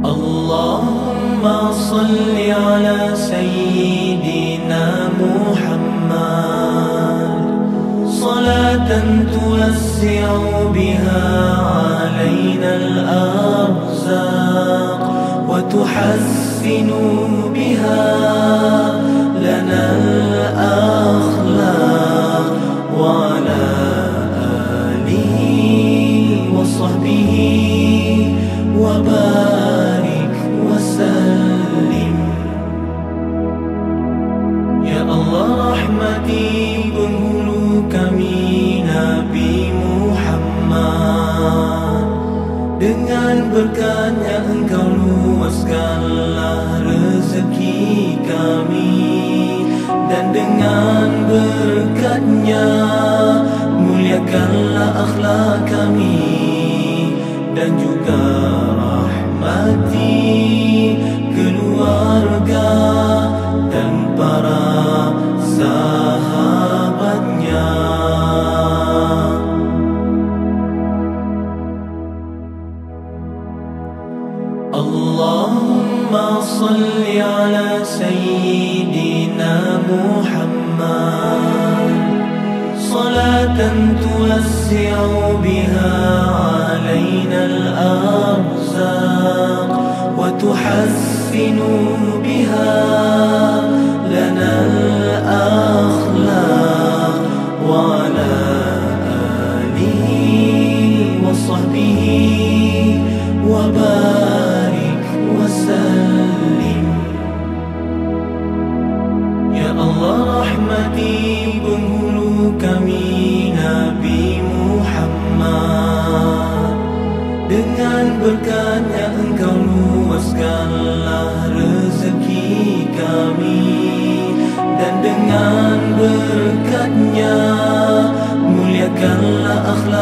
Allahumma salli ala sayyidina Muhammad salatan tuwassi'u biha alayna al-arzaq wa tuhassinu biha lana al-akhlaq wa ala alihi wa sahbihi wa barik wa sallim. Ya Allah, rahmati penghulu kami Nabi Muhammad, dengan berkatnya Engkau luaskanlah rezeki kami, dan dengan berkatnya muliakanlah akhlak kami, dan juga rahmati keluarga dan para sahabatnya. Allahumma salli ala sayyidina Muhammad salatan tuwassi'u biha alayna al-arzaq wa tuhassinu biha lana al-akhlaq wa ala alihi wa sahbihi wa barik wa sallim. Ya Allah, rahmati penghulu kami Nabi Muhammad, dengan berkatnya Engkau luaskanlah rezeki kami, dan dengan berkatnya muliakanlah akhlak